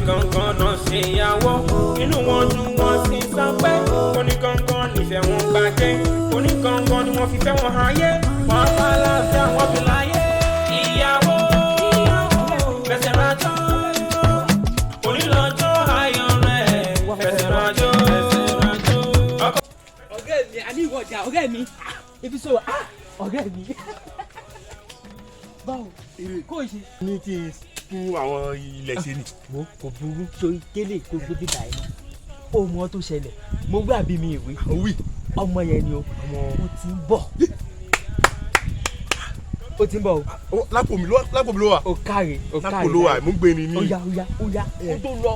onígangan náà ṣe ìyàwó inú wọn dùn wọn sì sanpẹ́ onígangan nífẹ̀ẹ́ wọn gbàjẹ́ onígangan ni wọ́n fi fẹ́ wọn ayé wọn bá láàfin àwọn fi láyé ìyàwó fẹsẹ̀ rájọ́ onílọ́jọ́ ayọ̀ rẹ̀ fẹsẹ̀ rájọ́. ọ̀gá mi àní ìwọ̀jà ọ̀gá mi ibi sọ ọ̀gá mi báwo kò ṣe. ní kí n fún àwọn ilẹ̀ ṣe ni. mo kò burú sórí kélé kó gbé bíbá ẹ̀ náà ó mọ tó ṣẹlẹ̀ mo gbé àbí mi ìwé ọmọ yẹn ni ó ti ń bọ̀ ó ti ń bọ̀ o. lápò mi ló wà. ó káre lápò ló wà mo ń gbé ni ní. ó yá ó tó lọ.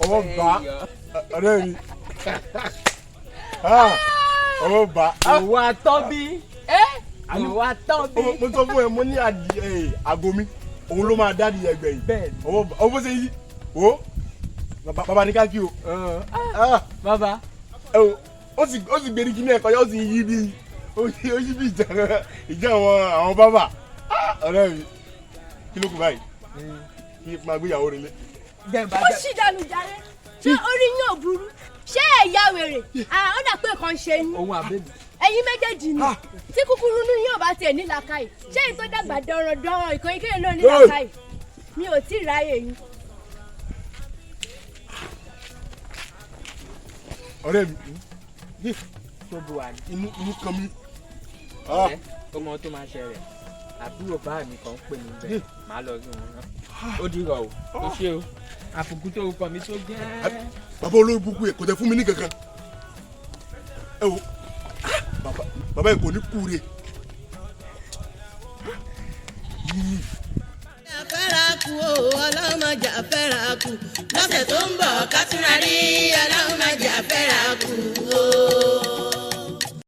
ọwọ́ bá ọ̀rẹ́ mi ọwọ́ bá. òwò àtọ́bí òwò àtọ́bí. mo sọ fún ẹ mo ní àgọ́ mi òun ló máa dáàdi ẹgbẹ́ yìí. bẹ́ẹ̀ni ọwọ́ bó ṣe yí o bàbá ní ká kí o. bàbá. ó sì gbèrí kí ní ẹ̀kọ́ yóò sì yí bí ó yí bí ìjà àwọn bàbá ọ̀rẹ́ mi kí ló kù báyìí kí máa gbéyàwó rẹ lé. ó sì dànù jàre ṣé orí yín ò burú ṣé ẹ̀yà wèrè ó dà pé kan ṣe yín ohun àbẹ́bí. ẹ̀yin méjèèjì ni tí kúkúrú inú yín ò bá tiẹ̀ ní làákàyè ṣé èyí tó dàgbà dọ̀rọ̀dọ̀rọ̀ ìkànnì kéèyàn náà ní làákàyè mi ò tí ì ráyè yín. ọ̀rẹ́ mi tó bu wà ní. inú kan mi. ọmọ tó máa ṣẹlẹ̀ àbúrò bá mi kan pè mí bẹ́ẹ̀ máa lọ sí wọn náà ó dìrọ̀ o ó ṣe o àfùkù tó kọ mi tó jẹ́. bàbá olórí burúkú yẹ kò tẹ fún mi ní kankan ẹ wo bàbá yẹ kò ní kúre. fẹ́ra kú o ọlọ́mọjà fẹ́ra kú lọ́sẹ̀ tó ń bọ̀ ká tún ra rí